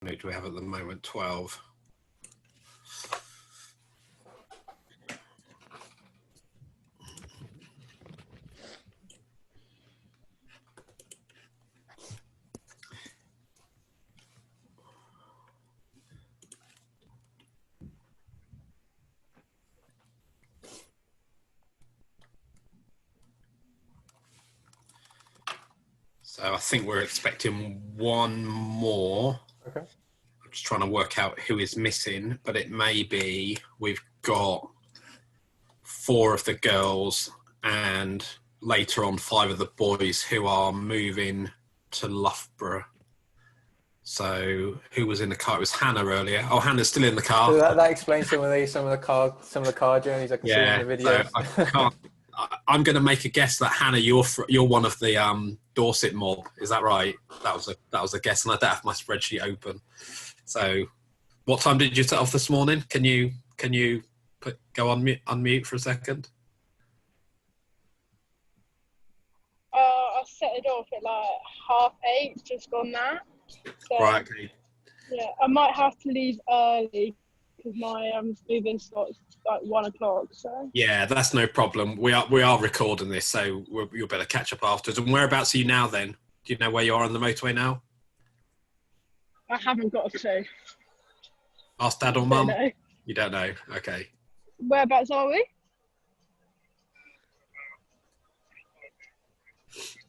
many do we have at the moment? 12. So I think we're expecting one more. Okay. I'm just trying to work out who is missing, but it may be we've got 4 of the girls and later on 5 of the boys who are moving to Loughborough. So who was in the car? It was Hannah earlier. Oh, Hannah's still in the car. So that explains some of the car journeys I can see in the videos. So I can't. I'm going to make a guess that Hannah, you're one of the Dorset mob. Is that right? That was a guess, and I don't have my spreadsheet open. So, what time did you set off this morning? Can you go on unmute for a second? I set it off at like 8:30, just gone that. So, Right. Okay. Yeah, I might have to leave early because my moving starts like 1 o'clock. So Yeah, that's no problem. We are recording this, so you'll better catch up afterwards. And whereabouts are you now? Then, do you know where you are on the motorway now? I haven't got a clue. Ask Dad or Mum. Know. You don't know. Okay. Whereabouts are we?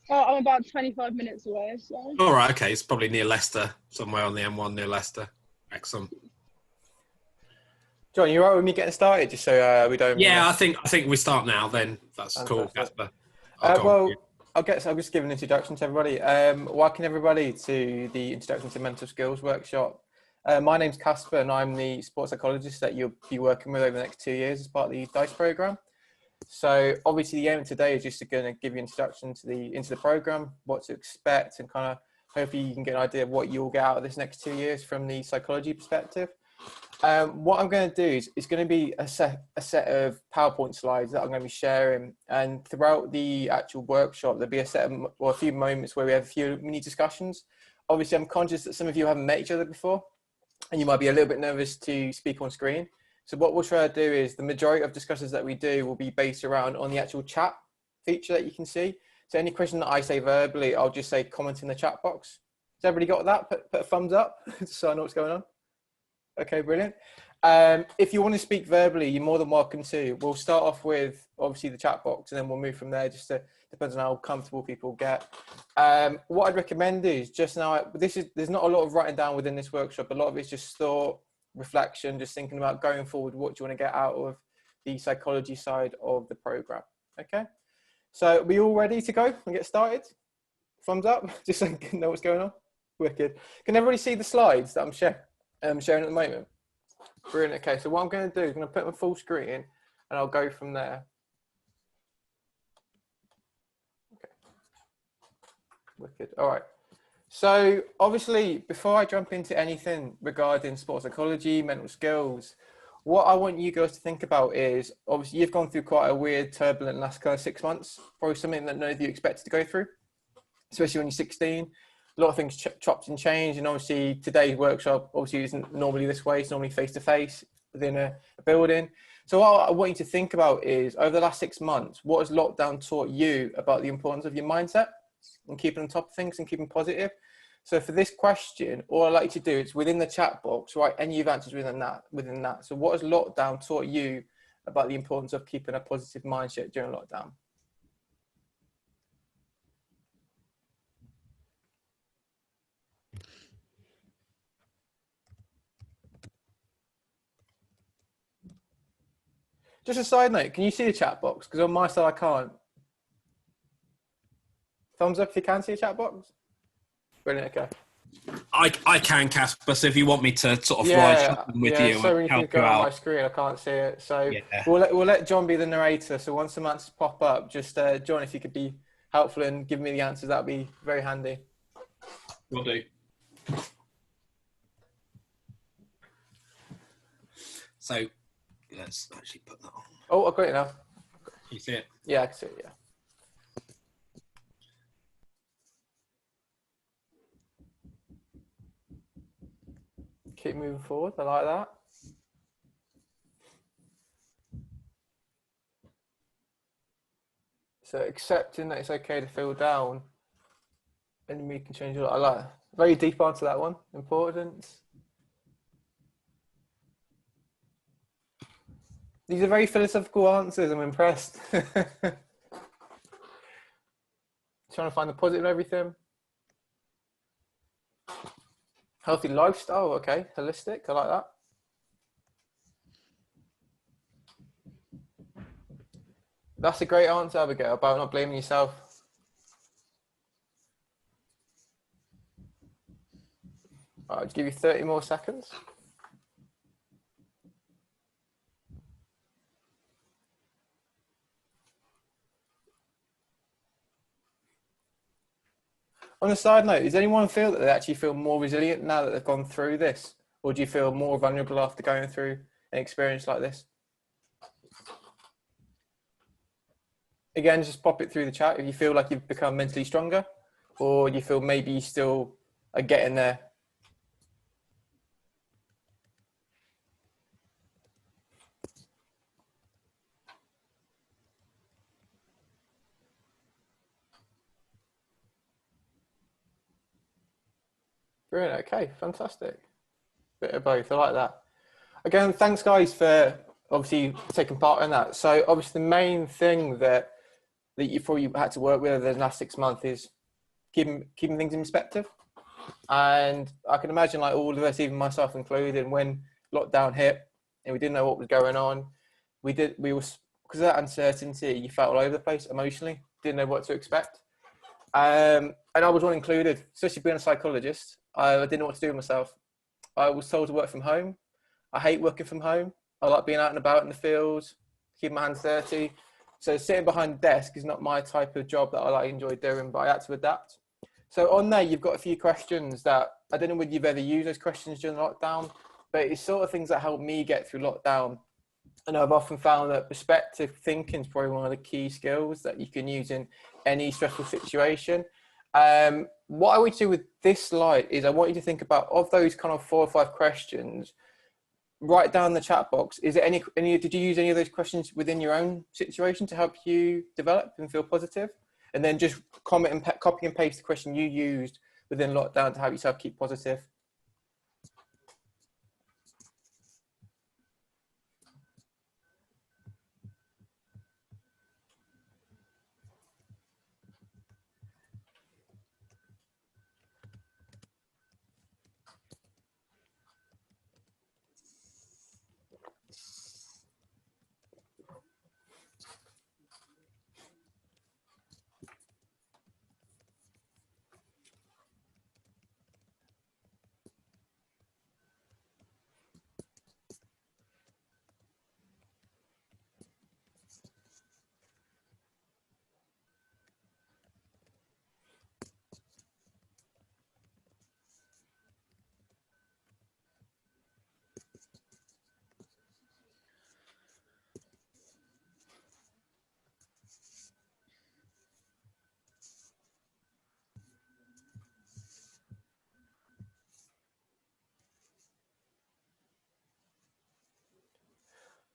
Oh, I'm about 25 minutes away. So. All right. Okay. It's probably near Leicester, somewhere on the M1 near Leicester. Excellent. John, you all right with me getting started, just so we don't? Yeah, I think we start now. Then that's cool, Casper. I'll just give an introduction to everybody. Welcome everybody to the Introduction to Mental Skills workshop. My name's Casper, and I'm the sports psychologist that you'll be working with over the next 2 years as part of the DiSE program. So obviously, the aim of today is just going to give you an introduction into the program, what to expect, and kind of hopefully you can get an idea of what you'll get out of this next 2 years from the psychology perspective. What I'm going to do is it's going to be a set of PowerPoint slides that I'm going to be sharing, and throughout the actual workshop there'll be a few moments where we have a few mini discussions. Obviously, I'm conscious that some of you haven't met each other before, and you might be a little bit nervous to speak on screen. So what we'll try to do is the majority of discussions that we do will be based around on the actual chat feature that you can see. So any question that I say verbally, I'll just say comment in the chat box. Has everybody got that? Put a thumbs up so I know what's going on. Okay, brilliant. If you want to speak verbally, you're more than welcome to. We'll start off with obviously the chat box, and then we'll move from there. Depends on how comfortable people get. What I'd recommend is just now. There's not a lot of writing down within this workshop. A lot of it's just thought, reflection, just thinking about going forward. What do you want to get out of the psychology side of the program? Okay. So are we all ready to go and get started? Thumbs up, just so you can know what's going on. Wicked. Can everybody see the slides that I'm sharing at the moment? Brilliant. Okay, so what I'm going to do is I'm going to put them full screen and I'll go from there. Okay. Wicked. All right. So obviously, before I jump into anything regarding sports psychology, mental skills, what I want you guys to think about is, obviously you've gone through quite a weird, turbulent last kind of 6 months, probably something that none of you expected to go through, especially when you're 16. A lot of things chopped and changed, and obviously today's workshop obviously isn't normally this way. It's normally face-to-face within a building. So what I want you to think about is, over the last 6 months, what has lockdown taught you about the importance of your mindset and keeping on top of things and keeping positive? So for this question, all I like you to do is within the chat box, write any of your answers within that. So what has lockdown taught you about the importance of keeping a positive mindset during lockdown? Just a side note, can you see the chat box? Because on my side, I can't. Thumbs up if you can see the chat box. Brilliant, okay. I can, Casper, so if you want me to sort of ride with you, so when you think go on my screen, I can't see it. So we'll let John be the narrator. So once the answers pop up, just John, if you could be helpful and give me the answers, that'd be very handy. Will do. So let's actually put that on. Oh, I've got it now. You see it? Yeah, I can see it, yeah. Keep moving forward. I like that. So accepting that it's okay to feel down, and we can change it. I like that. Very deep answer that one. Importance. These are very philosophical answers. I'm impressed. Trying to find the positive in everything. Healthy lifestyle. Okay, holistic. I like that. That's a great answer, Abigail, about not blaming yourself. All right, I'll give you 30 more seconds. On a side note, does anyone feel that they actually feel more resilient now that they've gone through this? Or do you feel more vulnerable after going through an experience like this? Again, just pop it through the chat if you feel like you've become mentally stronger, or you feel maybe you still are getting there. Brilliant. Okay, fantastic. Bit of both. I like that. Again, thanks guys for obviously taking part in that. So obviously the main thing that you probably had to work with over the last 6 months is keeping things in perspective. And I can imagine, like all of us, even myself included, when lockdown hit and we didn't know what was going on, we were, because of that uncertainty, you felt all over the place emotionally, didn't know what to expect. And I was one included, especially being a psychologist. I didn't know what to do with myself. I was told to work from home. I hate working from home. I like being out and about in the fields, keeping my hands dirty. So sitting behind a desk is not my type of job that I enjoy doing, but I had to adapt. So on there, you've got a few questions that I don't know whether you've ever used those questions during lockdown, but it's sort of things that helped me get through lockdown. And I've often found that perspective thinking is probably one of the key skills that you can use in any stressful situation. What I would do with this slide is I want you to think about, of those kind of 4 or 5 questions, write down in the chat box. Is there any, did you use any of those questions within your own situation to help you develop and feel positive? And then just comment and copy and paste the question you used within lockdown to help yourself keep positive.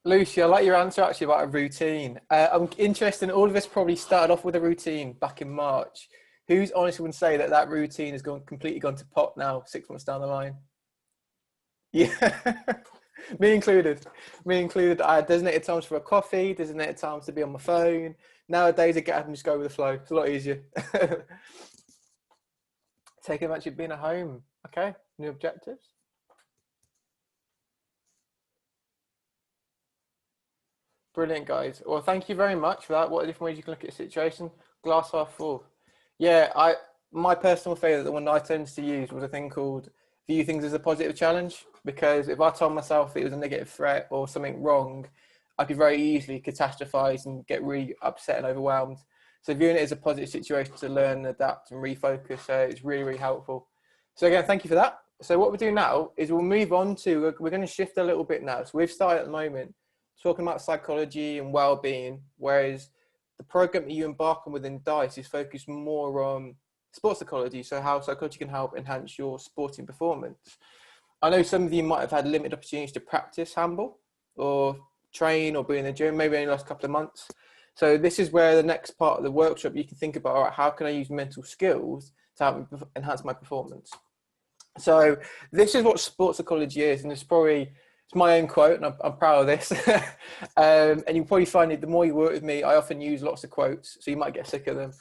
Lucy, I like your answer actually about a routine. I'm interested in, all of us probably started off with a routine back in March. Who's honestly would say that that routine has completely gone to pot now, 6 months down the line? Yeah, me included. Me included. I had designated times for a coffee, designated times to be on my phone. Nowadays, I get up and just go with the flow. It's a lot easier. Take advantage of being at home. Okay, new objectives. Brilliant, guys. Well, thank you very much for that. What are different ways you can look at a situation? Glass half full. Yeah, my personal favourite, the one I tend to use, was a thing called view things as a positive challenge. Because if I told myself it was a negative threat or something wrong, I could very easily catastrophize and get really upset and overwhelmed. So viewing it as a positive situation to learn, adapt, and refocus, it's really, really helpful. So again, thank you for that. So what we'll do now is we'll move on to, we're going to shift a little bit now. So we've started at the moment talking about psychology and well-being, whereas the program that you embark on within DiSE is focused more on sports psychology, so how psychology can help enhance your sporting performance. I know some of you might have had limited opportunities to practice handball or train or be in the gym, maybe in the last couple of months. So this is where the next part of the workshop you can think about, all right, how can I use mental skills to help me enhance my performance? So this is what sports psychology is, and it's my own quote, and I'm proud of this. And you'll probably find it, the more you work with me, I often use lots of quotes, so you might get sick of them.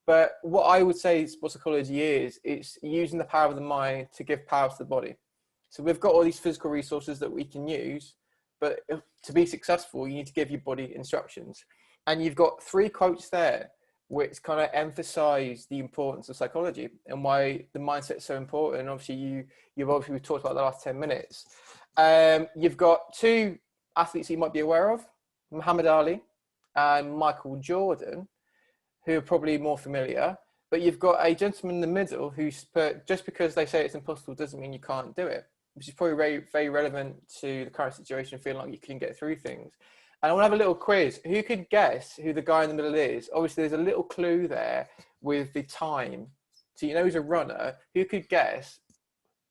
But what I would say sports psychology is, it's using the power of the mind to give power to the body. So we've got all these physical resources that we can use, but to be successful, you need to give your body instructions. And you've got 3 quotes there which kind of emphasize the importance of psychology and why the mindset is so important. And obviously, you've obviously talked about the last 10 minutes. You've got 2 athletes you might be aware of, Muhammad Ali and Michael Jordan, who are probably more familiar. But you've got a gentleman in the middle who's put, just because they say it's impossible doesn't mean you can't do it, which is probably very, very relevant to the current situation, feeling like you can get through things. And I want to have a little quiz. Who could guess who the guy in the middle is? Obviously, there's a little clue there with the time. So you know he's a runner. Who could guess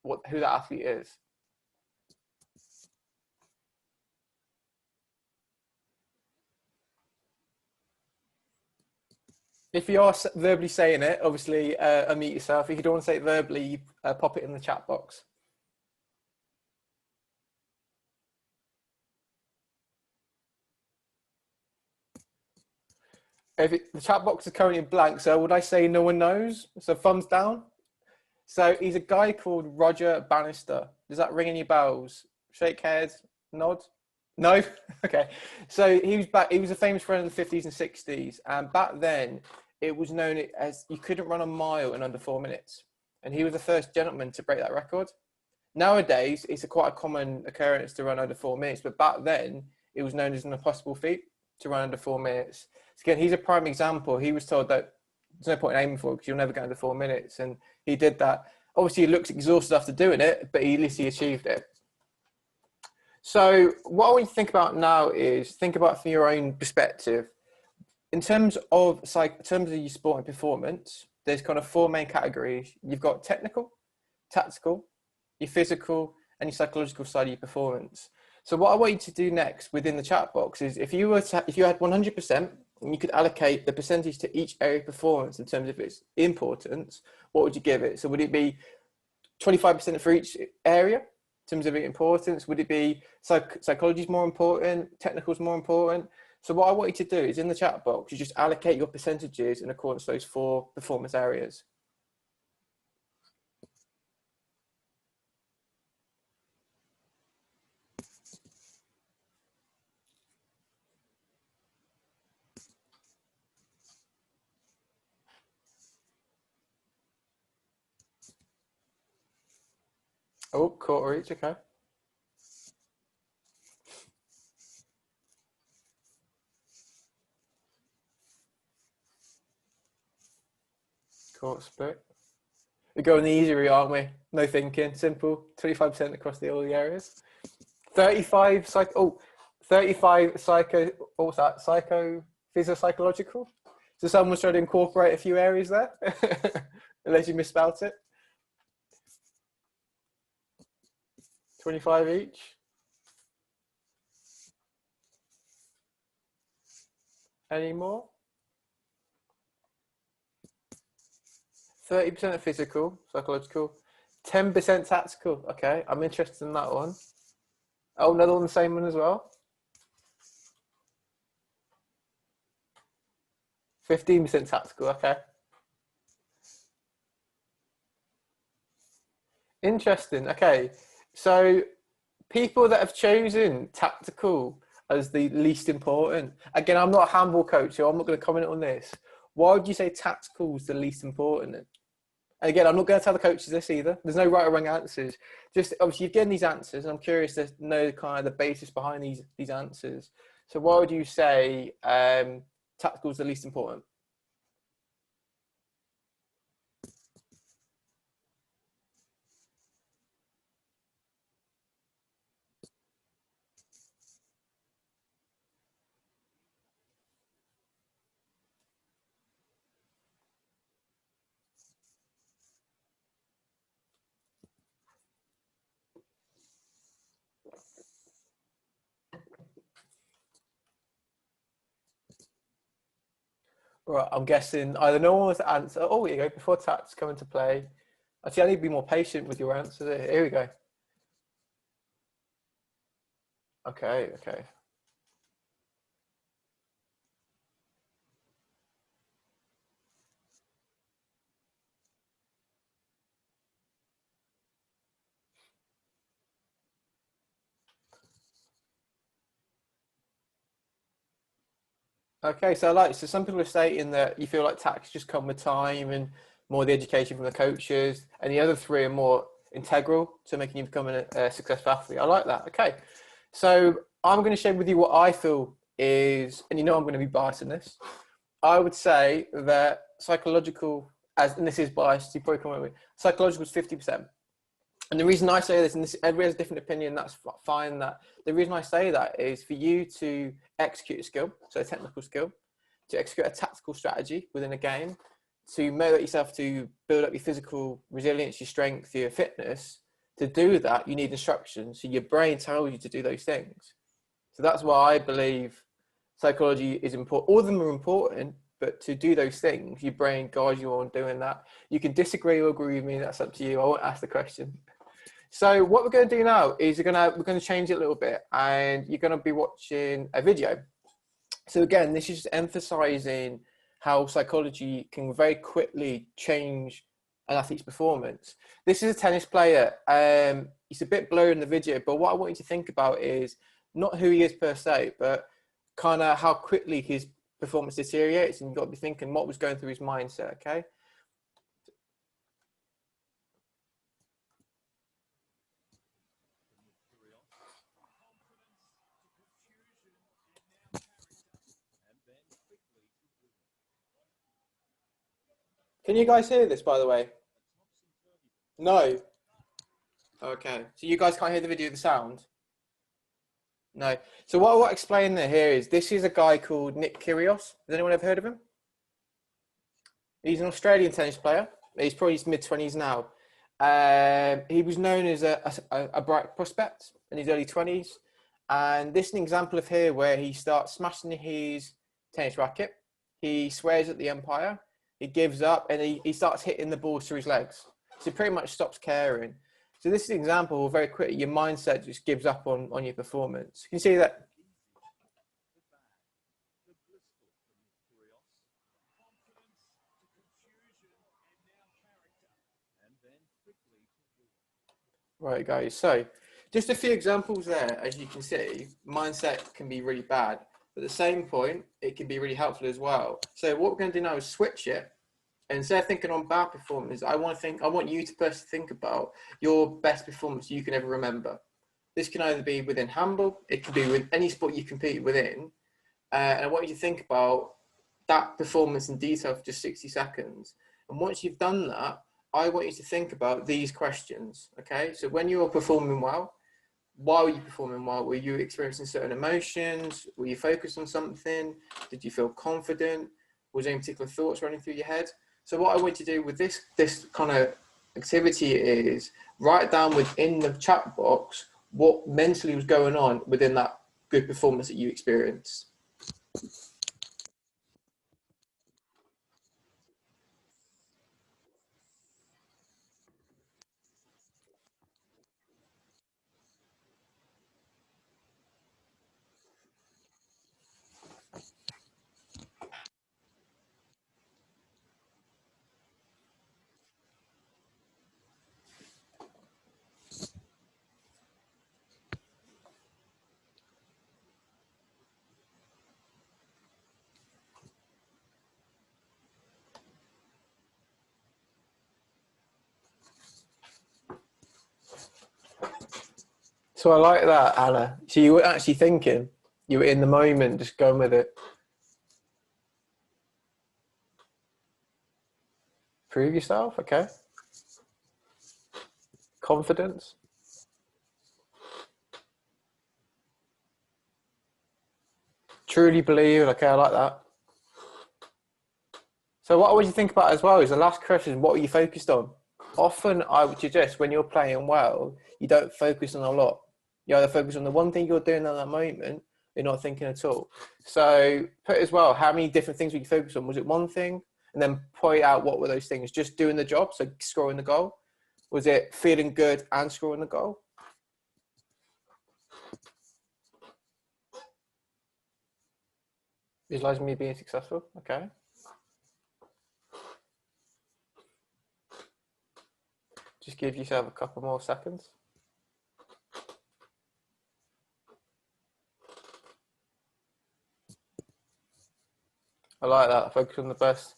who that athlete is? If you are verbally saying it, obviously unmute yourself. If you don't want to say it verbally, pop it in the chat box. The chat box is currently blank, so would I say no one knows? So thumbs down. So he's a guy called Roger Bannister. Does that ring any bells? Shake head, nod. No? Okay. So he was a famous runner in the 50s and 60s. And back then, it was known as you couldn't run a mile in under 4 minutes. And he was the first gentleman to break that record. Nowadays, it's quite a common occurrence to run under 4 minutes. But back then, it was known as an impossible feat to run under 4 minutes. So again, he's a prime example. He was told that there's no point in aiming for it because you'll never get under 4 minutes. And he did that. Obviously, he looks exhausted after doing it, but at least he achieved it. So what I want you to think about now is think about from your own perspective. In terms of your sport and performance, there's kind of 4 main categories. You've got technical, tactical, your physical, and your psychological side of your performance. So what I want you to do next within the chat box is if you had 100% and you could allocate the percentage to each area of performance in terms of its importance, what would you give it? So would it be 25% for each area in terms of its importance? Would it be psychology is more important, technical is more important? So what I want you to do is in the chat box, you just allocate your percentages in accordance to those 4 performance areas. Oh, quarter each, okay. Quarter split. We're going the easy route, aren't we? No thinking, simple. 25% across all the areas. 35 psycho. 35 psycho. What was that? Psycho, physio-psychological. So someone's trying to incorporate a few areas there, unless you misspelt it. 25 each. Any more? 30% physical, psychological. 10% tactical. Okay, I'm interested in that one. Oh, another one, the same one as well. 15% tactical. Okay. Interesting. Okay, so people that have chosen tactical as the least important. Again, I'm not a handball coach, so I'm not going to comment on this. Why would you say tactical is the least important? And again, I'm not going to tell the coaches this either. There's no right or wrong answers. Just obviously you've given these answers, and I'm curious to know kind of the basis behind these answers. So why would you say tactical is the least important? Right, I'm guessing either no one was to answer. Oh, here you go. Before tats come into play. Actually, I need to be more patient with your answer. Here we go. Okay, okay. Okay, so some people are stating that you feel like tax just come with time and more the education from the coaches, and the other three are more integral to making you become a successful athlete. I like that. Okay, so I'm going to share with you what I feel is, and you know I'm going to be biased in this. I would say that psychological, and this is biased, you probably come with me, psychological is 50%. And the reason I say this, and this, everybody has a different opinion, that's fine. That the reason I say that is for you to execute a skill, so a technical skill, to execute a tactical strategy within a game, to motivate yourself to build up your physical resilience, your strength, your fitness. To do that, you need instruction. So your brain tells you to do those things. So that's why I believe psychology is important. All of them are important, but to do those things, your brain guides you on doing that. You can disagree or agree with me. That's up to you. I won't ask the question. So what we're going to do now is we're going to change it a little bit, and you're going to be watching a video. So again, this is emphasizing how psychology can very quickly change an athlete's performance. This is a tennis player. It's a bit blurry in the video, but what I want you to think about is not who he is per se, but kind of how quickly his performance deteriorates, and you've got to be thinking what was going through his mindset, okay? Can you guys hear this, by the way? No. Okay. So you guys can't hear the video of the sound? No. So what I want to explain here is this is a guy called Nick Kyrgios. Has anyone ever heard of him? He's an Australian tennis player. He's probably his mid-20s now. He was known as a bright prospect in his early 20s. And this is an example of here where he starts smashing his tennis racket. He swears at the umpire. He gives up, and he starts hitting the balls through his legs. So he pretty much stops caring. So this is an example of very quickly your mindset just gives up on your performance. You can see that. Right, guys. So just a few examples there. As you can see, mindset can be really bad. But at the same point, it can be really helpful as well. So what we're going to do now is switch it. And instead of thinking on bad performance, I want you to personally think about your best performance you can ever remember. This can either be within handball, it can be with any sport you compete within. And I want you to think about that performance in detail for just 60 seconds. And once you've done that, I want you to think about these questions, okay? So when you're performing well, why were you performing well? Were you experiencing certain emotions? Were you focused on something? Did you feel confident? Was there any particular thoughts running through your head? So what I want you to do with this kind of activity is write down within the chat box what mentally was going on within that good performance that you experienced. So I like that, Anna. So you were actually thinking, you were in the moment, just going with it. Prove yourself, okay. Confidence. Truly believe, okay, I like that. So what would you think about as well is the last question, what were you focused on? Often I would suggest when you're playing well, you don't focus on a lot. You either focus on the one thing you're doing at that moment, You're not thinking at all. So put as well, how many different things were you focused on? Was it one thing? And then point out what were those things? Just doing the job, so scoring the goal? Was it feeling good and scoring the goal? Visualizing me being successful, okay. Just give yourself a couple more seconds. I like that, focus on the best.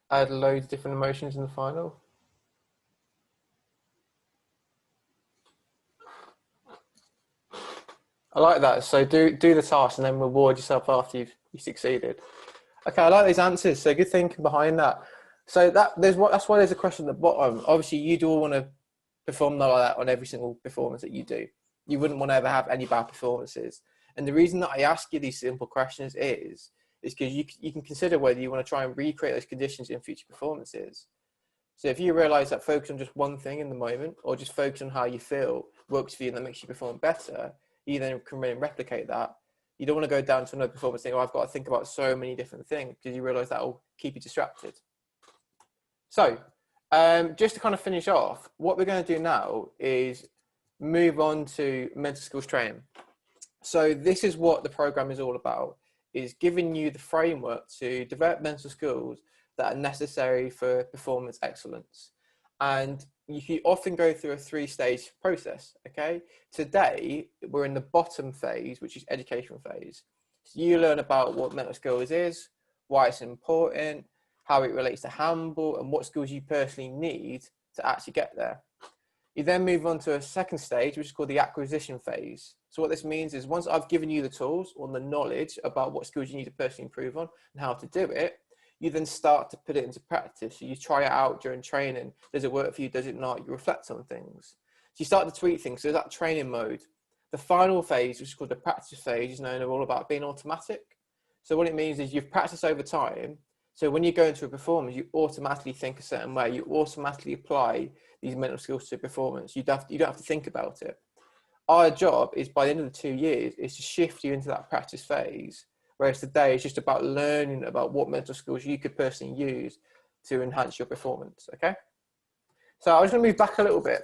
Add loads of different emotions in the final. I like that. So do the task and then reward yourself after you succeeded. Okay, I like these answers. So good thinking behind that. So that's why there's a question at the bottom. Obviously, you do want to perform like that on every single performance that you do. You wouldn't want to ever have any bad performances. And the reason that I ask you these simple questions is because you can consider whether you want to try and recreate those conditions in future performances. So if you realize that focus on just one thing in the moment, or just focus on how you feel works for you and that makes you perform better, you then can really replicate that. You don't want to go down to another performance saying, oh, I've got to think about so many different things, because you realize that will keep you distracted. So just to kind of finish off, what we're going to do now is move on to mental skills training. So this is what the program is all about, is giving you the framework to develop mental skills that are necessary for performance excellence. And you often go through a 3-stage process, okay? Today, we're in the bottom phase, which is education phase. So you learn about what mental skills is, why it's important, how it relates to handball, and what skills you personally need to actually get there. You then move on to a second stage, which is called the acquisition phase. So what this means is once I've given you the tools or the knowledge about what skills you need to personally improve on and how to do it, you then start to put it into practice. So you try it out during training. Does it work for you? Does it not? You reflect on things. So you start to tweak things. So that training mode. The final phase, which is called the practice phase, is known all about being automatic. So what it means is you've practiced over time. So when you go into a performance, you automatically think a certain way. You automatically apply these mental skills to performance. You don't have to think about it. Our job is, by the end of the 2 years, is to shift you into that practice phase. Whereas today it's just about learning about what mental skills you could personally use to enhance your performance, okay? So I was going to move back a little bit.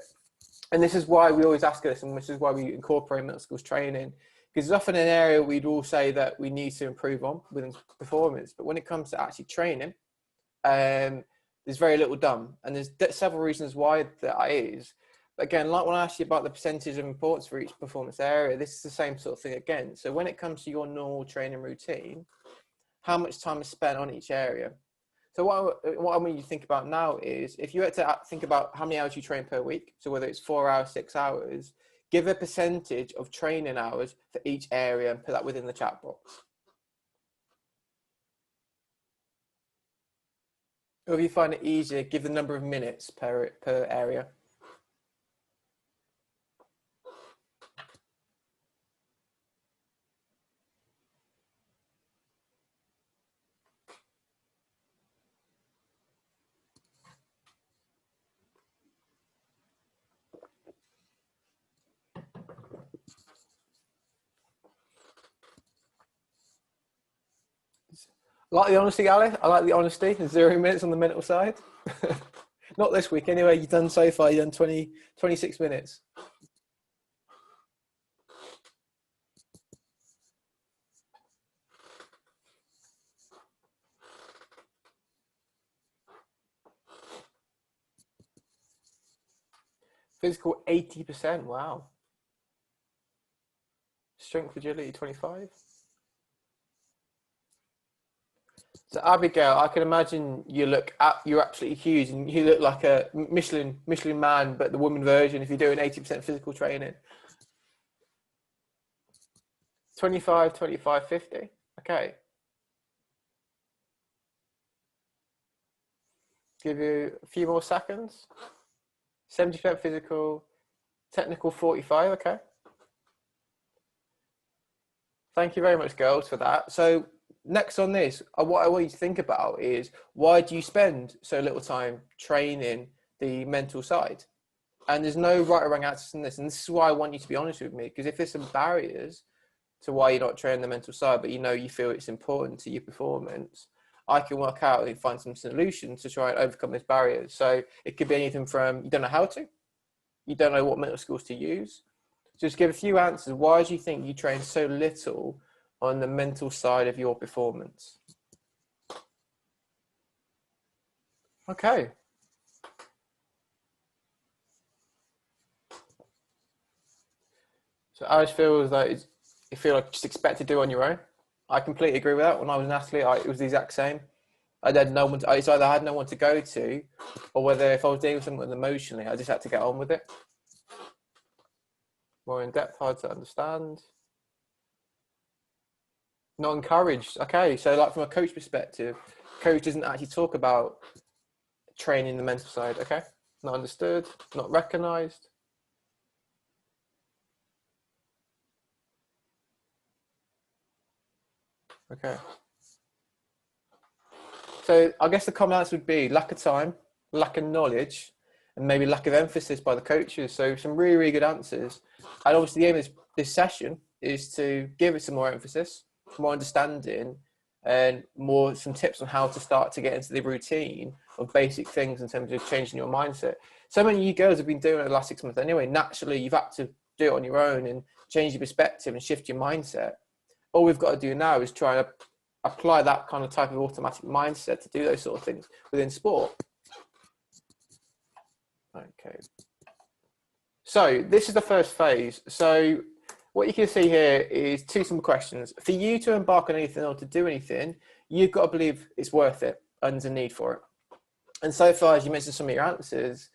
And this is why we always ask this, and this is why we incorporate mental skills training, because it's often an area we'd all say that we need to improve on within performance. But when it comes to actually training, there's very little done. And there's several reasons why that is. But again, like when I asked you about the percentage of importance for each performance area, this is the same sort of thing again. So when it comes to your normal training routine, how much time is spent on each area? So what I want you to think about now is, if you had to think about how many hours you train per week, so whether it's 4 hours, 6 hours, give a percentage of training hours for each area and put that within the chat box. Or if you find it easier, give the number of minutes per area. I like the honesty, Ali. I like the honesty. 0 minutes on the mental side. Not this week anyway. You've done so far. You've done 26 minutes. Physical 80%. Wow. Strength agility 25. So Abigail, I can imagine you're absolutely huge, and you look like a Michelin man, but the woman version if you're doing 80% physical training. 25, 25, 50. Okay. Give you a few more seconds. 70% physical, technical 45. Okay. Thank you very much, girls, for that. So next on this, what I want you to think about is, why do you spend so little time training the mental side? And there's no right or wrong answers in this. And this is why I want you to be honest with me, because if there's some barriers, to why you're not training the mental side, but you feel it's important to your performance, I can work out and find some solutions to try and overcome those barriers. So it could be anything from you don't know how to, you don't know what mental skills to use. Just give a few answers. Why do you think you train so little on the mental side of your performance? Okay. So I just feel as though you feel like just expect to do on your own. I completely agree with that. When I was an athlete, it was the exact same. I had no one. It's either I had no one to go to, or whether if I was dealing with something emotionally, I just had to get on with it. More in depth, hard to understand. Not encouraged. Okay, so like from a coach perspective, coach doesn't actually talk about training the mental side. Okay, not understood, not recognised. Okay. So I guess the common answer would be lack of time, lack of knowledge, and maybe lack of emphasis by the coaches. So some really, really good answers. And obviously the aim of this session is to give it some more emphasis, more understanding, and some tips on how to start to get into the routine of basic things in terms of changing your mindset. So many of you girls have been doing it the last 6 months anyway. Naturally, you've had to do it on your own and change your perspective and shift your mindset. All we've got to do now is try to apply that kind of type of automatic mindset to do those sort of things within sport. Okay. So this is the first phase. So what you can see here is 2 simple questions. For you to embark on anything or to do anything, you've got to believe it's worth it and there's a need for it. And so far, as you mentioned some of your answers,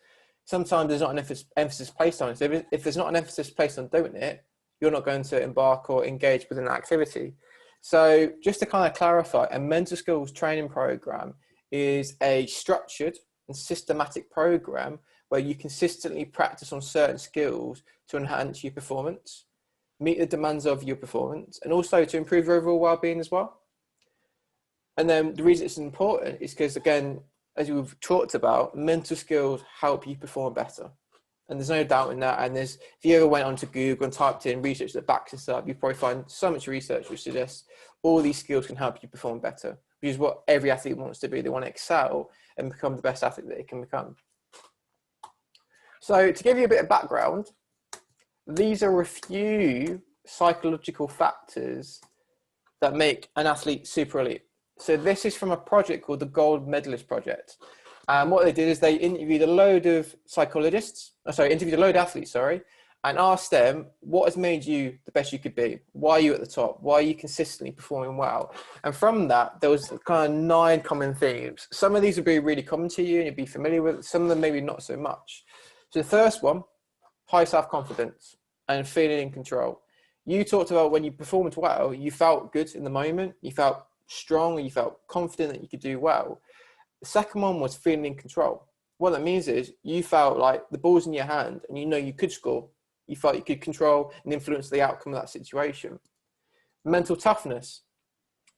sometimes there's not an emphasis placed on it. So if there's not an emphasis placed on doing it, you're not going to embark or engage with an activity. So just to kind of clarify, a mental skills training program is a structured and systematic program where you consistently practice on certain skills to enhance your performance, meet the demands of your performance, and also to improve your overall well-being as well. And then the reason it's important is because, again, as we've talked about, mental skills help you perform better. And there's no doubt in that. And if you ever went onto Google and typed in research that backs this up, you'd probably find so much research which suggests all these skills can help you perform better, which is what every athlete wants to be. They want to excel and become the best athlete that they can become. So to give you a bit of background, these are a few psychological factors that make an athlete super elite. So this is from a project called the Gold Medalist Project. And what they did is they interviewed a load of athletes, and asked them, what has made you the best you could be? Why are you at the top? Why are you consistently performing well? And from that, there was kind of 9 common themes. Some of these would be really common to you and you'd be familiar with. Some of them maybe not so much. So the first one, high self-confidence and feeling in control. You talked about when you performed well, you felt good in the moment, you felt strong, you felt confident that you could do well. The second one was feeling in control. What that means is you felt like the ball's in your hand and you could score. You felt you could control and influence the outcome of that situation. Mental toughness,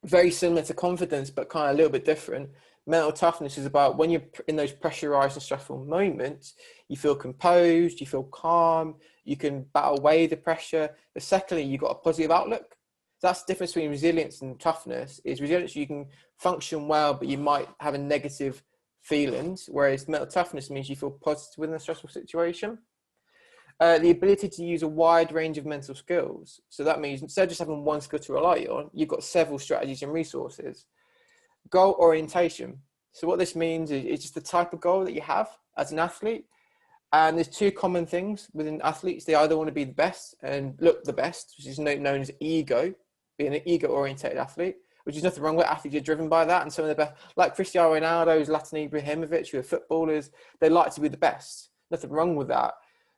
very similar to confidence, but kind of a little bit different. Mental toughness is about when you're in those pressurized and stressful moments, you feel composed, you feel calm, you can battle away the pressure. But secondly, you've got a positive outlook. So that's the difference between resilience and toughness. Is resilience, you can function well, but you might have a negative feelings, whereas mental toughness means you feel positive within a stressful situation. The ability to use a wide range of mental skills. So that means instead of just having one skill to rely on, you've got several strategies and resources. Goal orientation. So what this means is it's just the type of goal that you have as an athlete. And there's 2 common things within athletes. They either want to be the best and look the best, which is known as ego, being an ego-oriented athlete, which is nothing wrong with. Athletes are driven by that. And some of the best, like Cristiano Ronaldo, Zlatan Ibrahimovic, who are footballers, they like to be the best. Nothing wrong with that.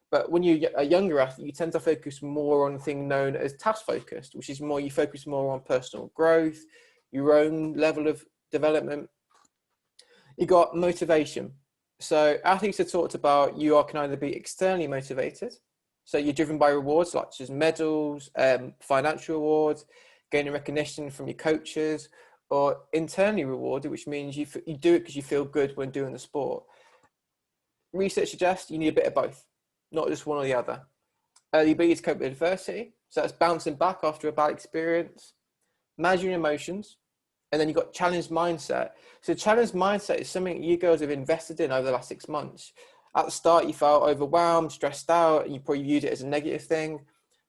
But when you're a younger athlete, you tend to focus more on a thing known as task-focused, which is more, you focus more on personal growth, your own level of development. You got motivation. So athletes are talked about, you can either be externally motivated. So you're driven by rewards, such as medals, financial rewards, gaining recognition from your coaches, or internally rewarded, which means you do it because you feel good when doing the sport. Research suggests you need a bit of both, not just one or the other. The ability to cope with adversity. So that's bouncing back after a bad experience, managing your emotions, and then you've got challenge mindset. So challenge mindset is something you girls have invested in over the last 6 months. At the start, you felt overwhelmed, stressed out, and you probably viewed it as a negative thing.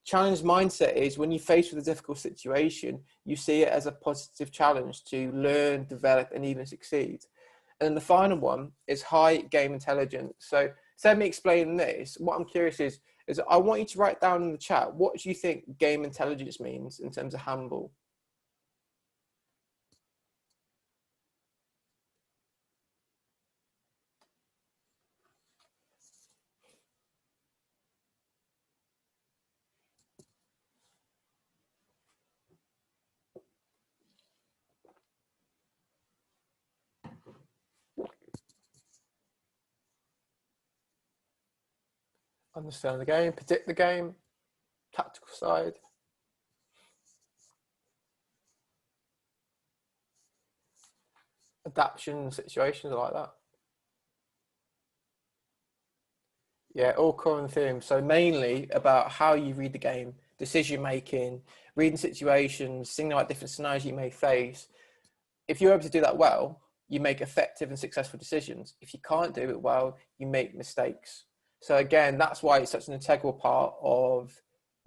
Challenge mindset is when you face with a difficult situation, you see it as a positive challenge to learn, develop, and even succeed. And then the final one is high game intelligence. So instead of me explaining this, what I'm curious is I want you to write down in the chat, what do you think game intelligence means in terms of handball? Understand the game, predict the game, tactical side. Adaptation situations like that. Yeah, all common themes. So mainly about how you read the game, decision making, reading situations, thinking about different scenarios you may face. If you're able to do that well, you make effective and successful decisions. If you can't do it well, you make mistakes. So again, that's why it's such an integral part of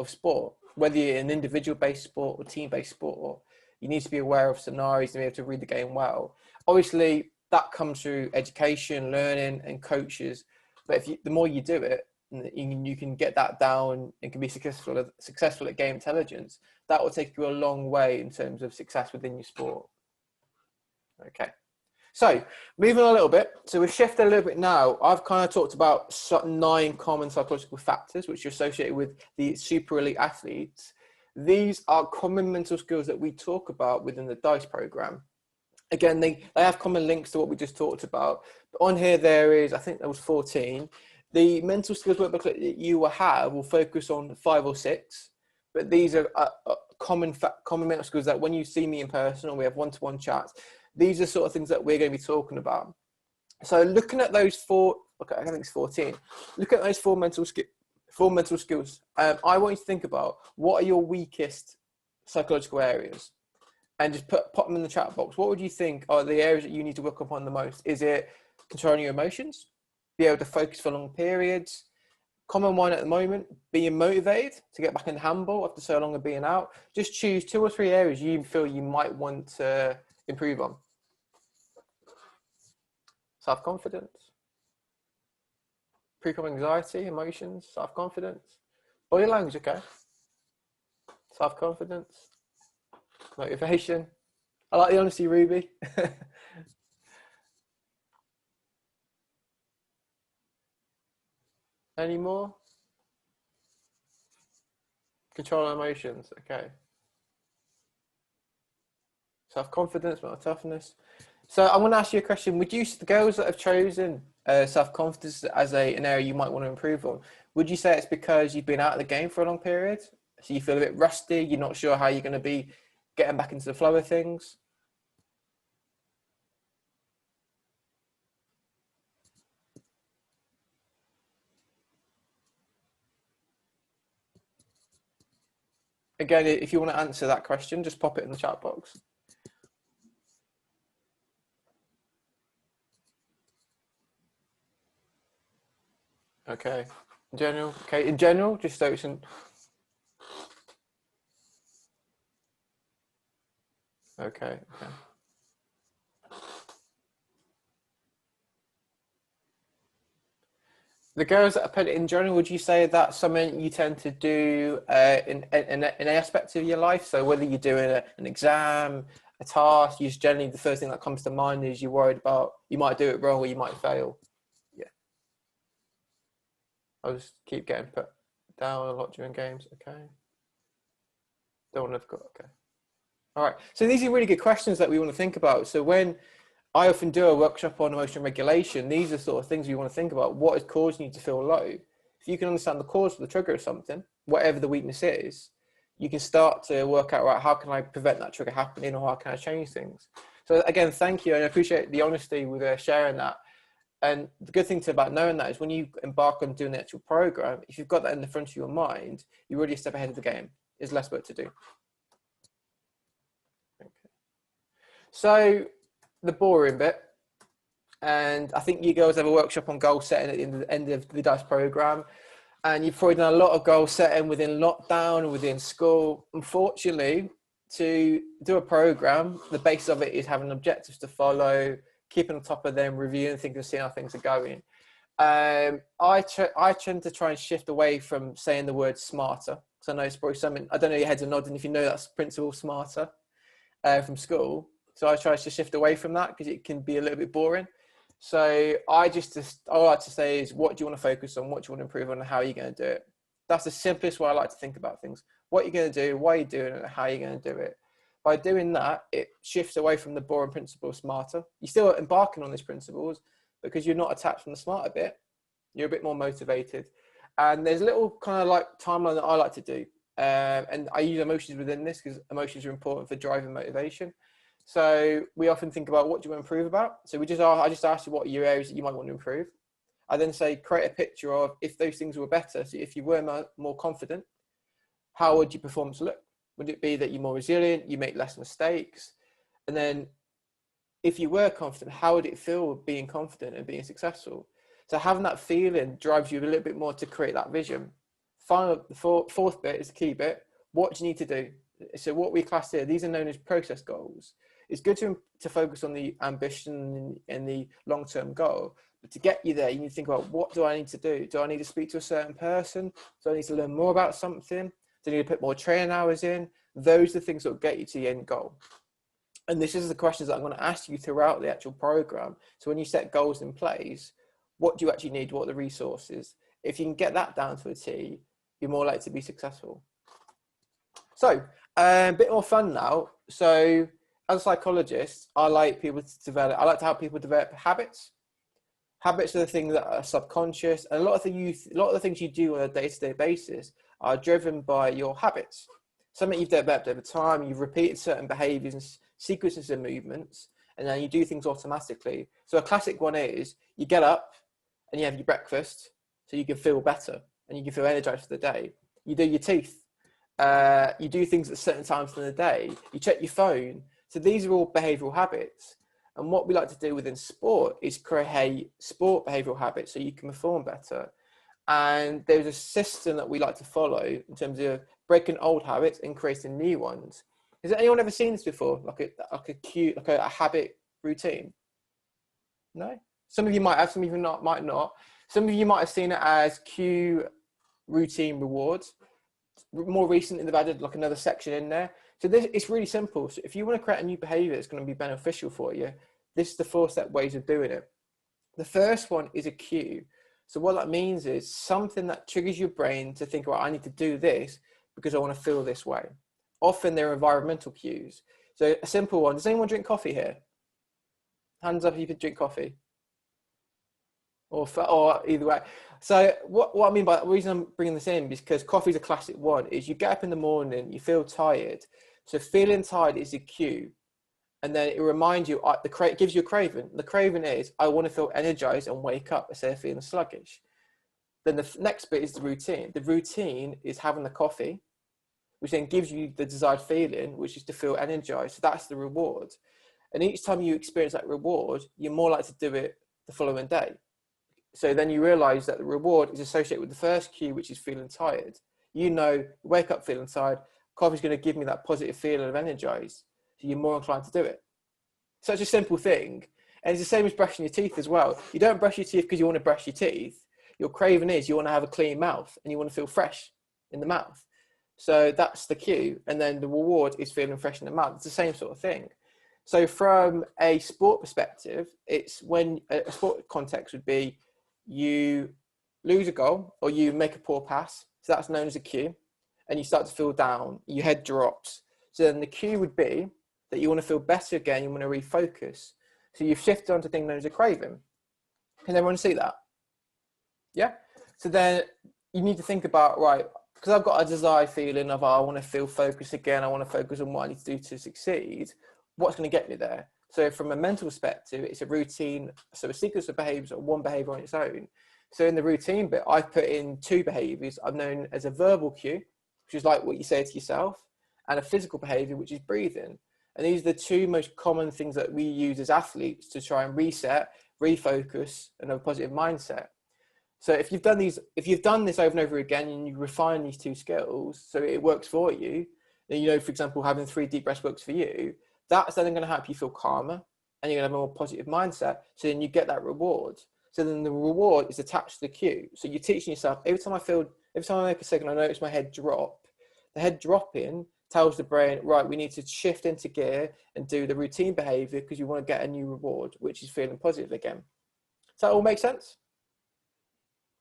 sport. Whether you're an individual-based sport or team-based sport, you need to be aware of scenarios and be able to read the game well. Obviously, that comes through education, learning, and coaches. But the more you do it, and you can get that down and can be successful at game intelligence, that will take you a long way in terms of success within your sport. Okay. So moving on a little bit. So we've shifted a little bit now. I've kind of talked about 9 common psychological factors which are associated with the super elite athletes. These are common mental skills that we talk about within the DiSE program. Again, they have common links to what we just talked about. But on here there is, I think there was 14. The mental skills workbook that you will have will focus on 5 or 6. But these are common mental skills that when you see me in person or we have one-to-one chats, these are sort of things that we're going to be talking about. So looking at those 4, okay, I think it's 14. Look at those 4 mental skills. I want you to think about what are your weakest psychological areas, and just pop them in the chat box. What would you think are the areas that you need to work upon the most? Is it controlling your emotions, be able to focus for long periods? Common one at the moment, being motivated to get back in handball after so long of being out. Just choose 2 or 3 areas you feel you might want to improve on. Self-confidence, pre-com anxiety, emotions, self-confidence, body language, okay, self-confidence, motivation. I like the honesty, Ruby. Any more? Control emotions, okay. Self-confidence, mental toughness. So I'm going to ask you a question. Would you, the girls that have chosen self-confidence as an area you might want to improve on, would you say it's because you've been out of the game for a long period? So you feel a bit rusty, you're not sure how you're going to be getting back into the flow of things? Again, if you want to answer that question, just pop it in the chat box. Okay. In general, okay. In general, just so it's in. Okay. Okay. The girls that are put in general, would you say that's something you tend to do in an aspect of your life? So whether you're doing an exam, a task, you generally the first thing that comes to mind is you're worried about you might do it wrong or you might fail. Yeah. I'll just keep getting put down a lot during games. Okay. Don't want to. Okay. All right. So these are really good questions that we want to think about. So when I often do a workshop on emotional regulation, these are sort of things you want to think about. What is causing you to feel low? If you can understand the cause of the trigger of something, whatever the weakness is, you can start to work out, right, how can I prevent that trigger happening or how can I change things? So again, thank you. And I appreciate the honesty with sharing that. And the good thing about knowing that is when you embark on doing the actual program, if you've got that in the front of your mind, you're already a step ahead of the game. is less work to do. Okay. So the boring bit, and I think you girls have a workshop on goal setting at the end of the DiSE program, and you've probably done a lot of goal setting within lockdown, within school. Unfortunately, to do a program, the base of it is having objectives to follow, keeping on top of them, reviewing things and seeing how things are going. I tend to try and shift away from saying the word smarter, because I know it's probably something, I don't know, your heads are nodding if you know that's principle smarter from school. So I try to shift away from that because it can be a little bit boring. So all I like to say is, what do you want to focus on? What do you want to improve on? And how are you going to do it? That's the simplest way I like to think about things. What you're going to do, why you're doing it, and how you're going to do it. By doing that, it shifts away from the boring principle of smarter. You're still embarking on these principles because you're not attached from the smarter bit. You're a bit more motivated. And there's a little kind of like timeline that I like to do. And I use emotions within this because emotions are important for driving motivation. So we often think about, what do you want to improve about? So I just ask you what are your areas that you might want to improve. I then say, create a picture of if those things were better. So if you were more confident, how would your performance look? Would it be that you're more resilient, you make less mistakes? And then if you were confident, how would it feel being confident and being successful? So having that feeling drives you a little bit more to create that vision. Finally, the fourth bit is the key bit. What do you need to do? So what we class here, these are known as process goals. It's good to focus on the ambition and the long-term goal, but to get you there, you need to think about, what do I need to do? Do I need to speak to a certain person? Do I need to learn more about something? Do I need to put more training hours in? Those are the things that will get you to the end goal. And this is the questions that I'm going to ask you throughout the actual program. So when you set goals in place, what do you actually need? What are the resources? If you can get that down to a T, you're more likely to be successful. So a bit more fun now. So as a psychologist, I like to help people develop habits. Habits are the things that are subconscious, and a lot of the things you do on a day-to-day basis are driven by your habits. Something you've developed over time. You've repeated certain behaviors and sequences of movements, and then you do things automatically. So a classic one is, you get up and you have your breakfast so you can feel better and you can feel energized for the day. You do your teeth. You do things at certain times in the day. You check your phone. So these are all behavioral habits. And what we like to do within sport is create sport behavioral habits so you can perform better. And there's a system that we like to follow in terms of breaking old habits and creating new ones. Has anyone ever seen this before? Like a habit routine? No? Some of you might have, some of you might not. Some of you might have seen it as cue routine rewards. More recently, they've added like another section in there. So it's really simple. So if you want to create a new behavior that's going to be beneficial for you, this is the 4-step ways of doing it. The first one is a cue. So what that means is something that triggers your brain to think, well, I need to do this because I want to feel this way. Often they're environmental cues. So a simple one, does anyone drink coffee here? Hands up if you could drink coffee. Or either way. So what I mean by the reason I'm bringing this in is because coffee is a classic one. Is you get up in the morning, you feel tired. So feeling tired is a cue, and then it reminds you. It gives you a craving. The craving is, I want to feel energized and wake up instead of feeling sluggish. Then the next bit is the routine. The routine is having the coffee, which then gives you the desired feeling, which is to feel energized. So that's the reward. And each time you experience that reward, you're more likely to do it the following day. So then you realize that the reward is associated with the first cue, which is feeling tired. Wake up feeling tired, coffee's going to give me that positive feeling of energized. So you're more inclined to do it. Such a simple thing. And it's the same as brushing your teeth as well. You don't brush your teeth because you want to brush your teeth. Your craving is you want to have a clean mouth and you want to feel fresh in the mouth. So that's the cue. And then the reward is feeling fresh in the mouth. It's the same sort of thing. So from a sport perspective, it's when a sport context would be, you lose a goal or you make a poor pass. So that's known as a cue. And you start to feel down, your head drops. So then the cue would be that you want to feel better again, you want to refocus. So you've shifted onto a thing known as a craving. Can everyone see that? Yeah? So then you need to think about, right, because I've got a desired feeling of, I want to feel focused again, I want to focus on what I need to do to succeed. What's going to get me there? So from a mental perspective, it's a routine, so a sequence of behaviors or one behavior on its own. So in the routine bit, I've put in 2 behaviors I've known as a verbal cue which is like what you say to yourself, and a physical behavior, which is breathing. And these are the two most common things that we use as athletes to try and reset, refocus, and have a positive mindset. So if you've done this over and over again, and you refine these two skills, so it works for you, then, you know, for example, having 3 deep breaths works for you, that's then going to help you feel calmer, and you're going to have a more positive mindset. So then you get that reward. So then the reward is attached to the cue. So you're teaching yourself, every time I make a signal, I notice my head drop. The head dropping tells the brain, right, we need to shift into gear and do the routine behavior because you want to get a new reward, which is feeling positive again. Does that all make sense?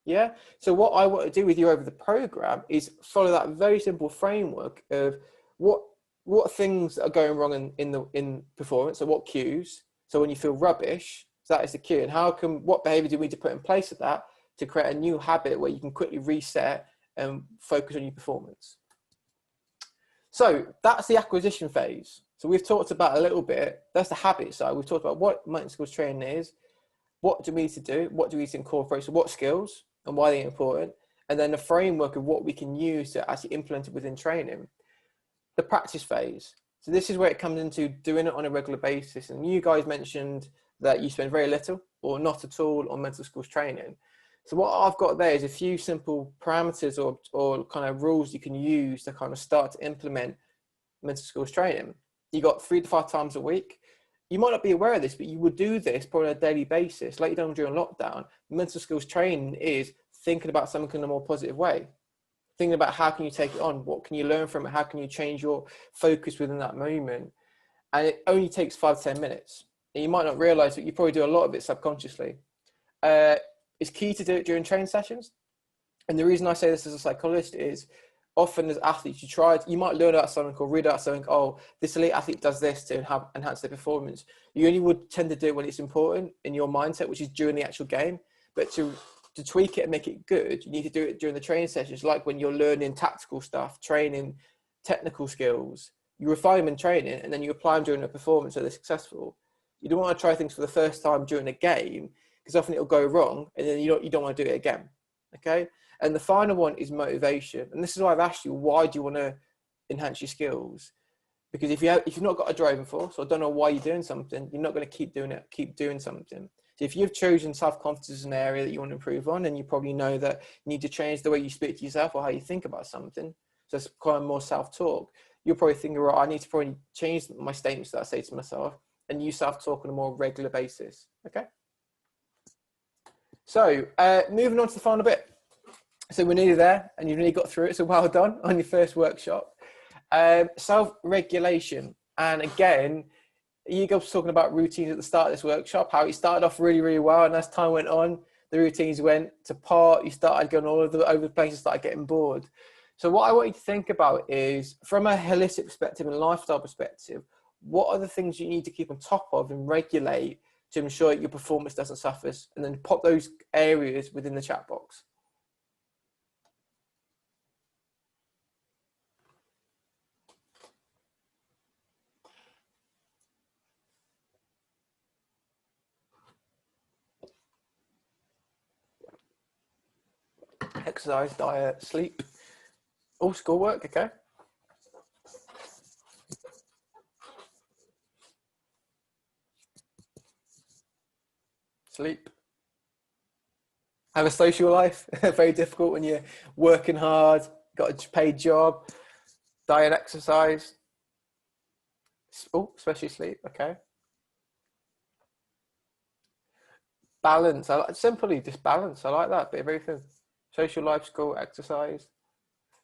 Yeah. So what I want to do with you over the program is follow that very simple framework of what things are going wrong in performance. So what cues? So when you feel rubbish, so that is the cue. And what behavior do we need to put in place of that to create a new habit where you can quickly reset and focus on your performance? So that's the acquisition phase. So we've talked about a little bit, that's the habit side. We've talked about what mental skills training is, what do we need to do, what do we need to incorporate, so what skills and why they're important, and then the framework of what we can use to actually implement it within training. The practice phase. So this is where it comes into doing it on a regular basis. And you guys mentioned that you spend very little or not at all on mental skills training. So what I've got there is a few simple parameters or kind of rules you can use to kind of start to implement mental skills training. You got 3 to 5 times a week. You might not be aware of this, but you would do this probably on a daily basis, like you done during lockdown. Mental skills training is thinking about something in a more positive way. Thinking about how can you take it on? What can you learn from it? How can you change your focus within that moment? And it only takes 5 to 10 minutes. And you might not realize that you probably do a lot of it subconsciously. It's key to do it during training sessions. And the reason I say this as a psychologist is often as athletes, you might learn about something or read about something, oh, this elite athlete does this to enhance their performance. You only would tend to do it when it's important in your mindset, which is during the actual game. But to tweak it and make it good, you need to do it during the training sessions, like when you're learning tactical stuff, training technical skills. You refine them in training and then you apply them during a performance so they're successful. You don't want to try things for the first time during a game because often it'll go wrong and then you don't want to do it again. Okay. And the final one is motivation. And this is why I've asked you, why do you want to enhance your skills? Because if you've not got a driving force or don't know why you're doing something, you're not going to keep doing something. So if you've chosen self-confidence as an area that you want to improve on, and you probably know that you need to change the way you speak to yourself or how you think about something, so it's kind of more self-talk, you're probably thinking, right, I need to probably change my statements that I say to myself and use self-talk on a more regular basis. Okay. So moving on to the final bit. So we're nearly there and you've nearly got through it. So well done on your first workshop. Self-regulation. And again, Hugo was talking about routines at the start of this workshop, how it started off really, really well. And as time went on, the routines went to part. You started going all over the place and started getting bored. So what I want you to think about is, from a holistic perspective and lifestyle perspective, what are the things you need to keep on top of and regulate to ensure your performance doesn't suffer? And then pop those areas within the chat box. Exercise, diet, sleep, all schoolwork, okay? Sleep. Have a social life, very difficult when you're working hard, got a paid job, diet, exercise. Oh, especially sleep, okay. Balance, simply just balance, I like that, bit of everything. Social life, school, exercise.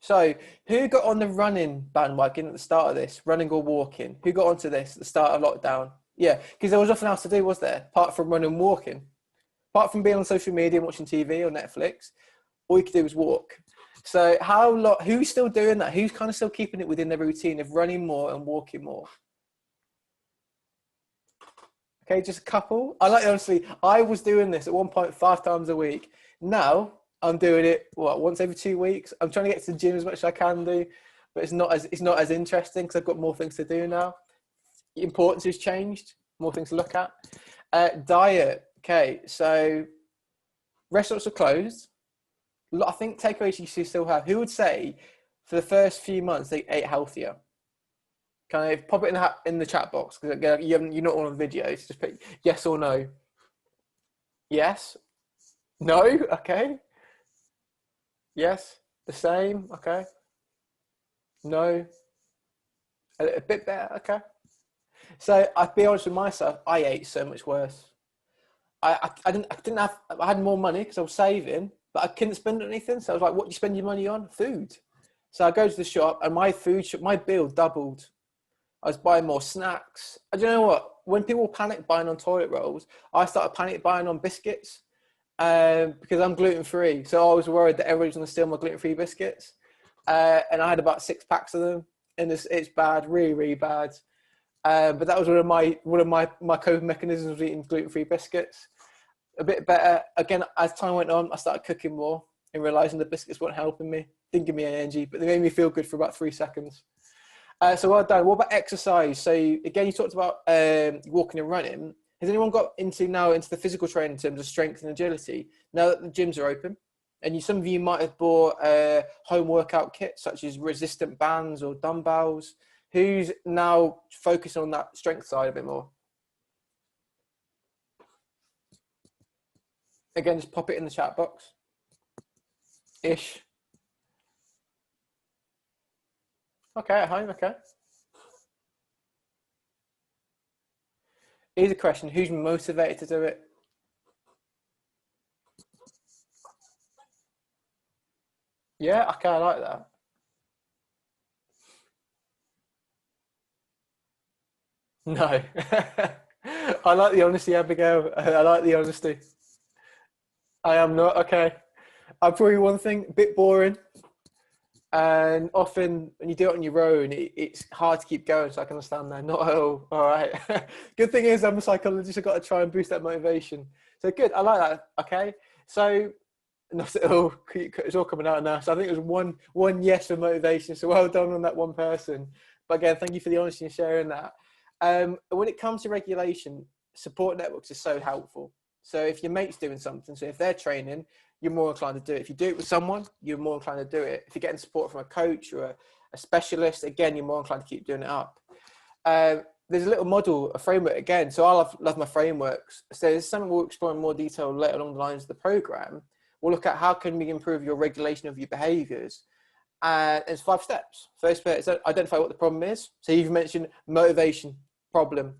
So who got on the running bandwagon at the start of this, running or walking? Who got onto this at the start of lockdown? Yeah, because there was nothing else to do, was there? Apart from running and walking. Apart from being on social media and watching TV or Netflix, all you could do was walk. So who's still doing that? Who's kind of still keeping it within their routine of running more and walking more? Okay, just a couple. Honestly, I was doing this at one point 5 times a week. Now I'm doing it once every 2 weeks. I'm trying to get to the gym as much as I can do, but it's not as interesting because I've got more things to do now. The importance has changed, more things to look at. Diet. Okay, so restaurants are closed. I think takeaways you still have. Who would say for the first few months they ate healthier? Can I pop it in the chat box? Because you're not all on videos. Just put yes or no. Yes. No. Okay. Yes. The same. Okay. No. A bit better. Okay. So I'll be honest with myself. I ate so much worse. I didn't have. I had more money because I was saving, but I couldn't spend anything. So I was like, "What do you spend your money on? Food." So I go to the shop, and my bill doubled. I was buying more snacks. Do you know what? When people panic buying on toilet rolls, I started panic buying on biscuits because I'm gluten free. So I was worried that everybody's going to steal my gluten free biscuits, and I had about 6 packs of them, and it's bad, really, really bad. But that was one of my coping mechanisms was eating gluten free biscuits. A bit better again as time went on. I started cooking more and realizing the biscuits weren't helping me, didn't give me energy, but they made me feel good for about 3 seconds. So well done. What about exercise? So again, you talked about walking and running. Has anyone got into the physical training in terms of strength and agility now that the gyms are open? And some of you might have bought home workout kits such as resistant bands or dumbbells. Who's now focusing on that strength side a bit more? Again, just pop it in the chat box. Ish. Okay, at home, okay. Here's a question. Who's motivated to do it? Yeah, okay, I like that. No. I like the honesty, Abigail. I like the honesty. I am not, okay. I'll tell you one thing, a bit boring. And often when you do it on your own, it's hard to keep going. So I can understand that. Not at all. All right. Good thing is I'm a psychologist. I've got to try and boost that motivation. So good. I like that. Okay. So not at all. It's all coming out now. So I think it was one yes for motivation. So well done on that one person. But again, thank you for the honesty and sharing that. When it comes to regulation, support networks is so helpful. So if your mate's doing something, so if they're training, you're more inclined to do it. If you do it with someone, you're more inclined to do it. If you're getting support from a coach or a specialist, again, you're more inclined to keep doing it up. There's a little model, a framework again. So I love my frameworks. So there's something we'll explore in more detail later along the lines of the program. We'll look at how can we improve your regulation of your behaviors. And it's 5 steps. First bit is identify what the problem is. So you've mentioned motivation, problem.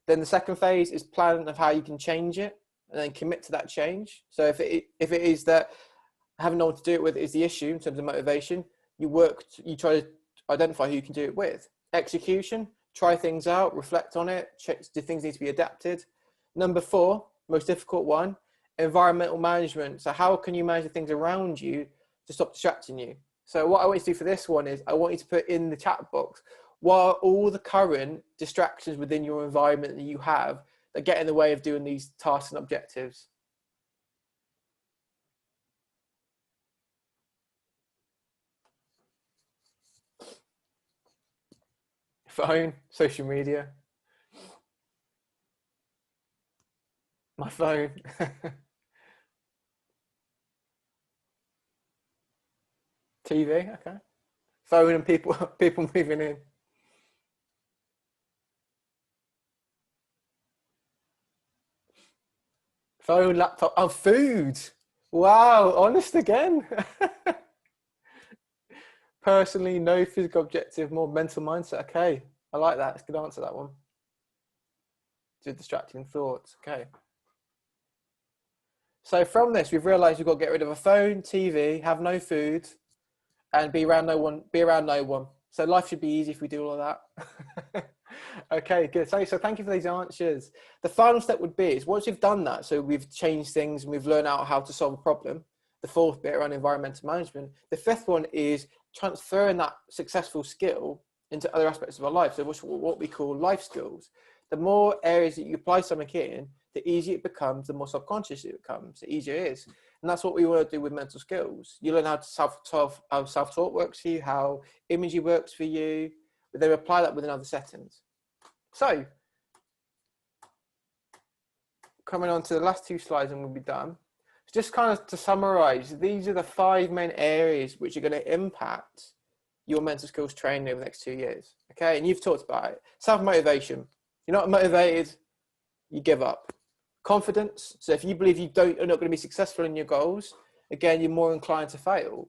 Then the second phase is plan of how you can change it and then commit to that change. So if it is that having no one to do it with is the issue in terms of motivation, you try to identify who you can do it with. Execution, try things out, reflect on it, check do things need to be adapted. Number 4, most difficult one, environmental management. So how can you manage the things around you to stop distracting you? So what I want you to do for this one is I want you to put in the chat box what are all the current distractions within your environment that you have that get in the way of doing these tasks and objectives. Phone, social media, my phone. TV, okay. Phone and people moving in. Phone, laptop, oh, food. Wow, honest again. Personally, no physical objective, more mental mindset. Okay, I like that. It's a good answer, that one. To distracting thoughts. Okay. So from this, we've realised we've got to get rid of a phone, TV, have no food, and be around no one. So life should be easy if we do all of that. Okay, good. So thank you for these answers. The final step would be is once we've done that, so we've changed things and we've learned out how to solve a problem. The 4th bit around environmental management. The 5th one is transferring that successful skill into other aspects of our life. So what we call life skills. The more areas that you apply something in, the easier it becomes, the more subconscious it becomes, the easier it is. And that's what we want to do with mental skills. You learn how to how self-talk works for you, how imagery works for you, but then apply that within other settings. So, coming on to the last 2 slides and we'll be done. Just kind of to summarize, these are the 5 main areas which are going to impact your mental skills training over the next 2 years? Okay, and you've talked about it. Self-motivation. You're not motivated, you give up. Confidence. So if you believe you're not going to be successful in your goals, again, you're more inclined to fail.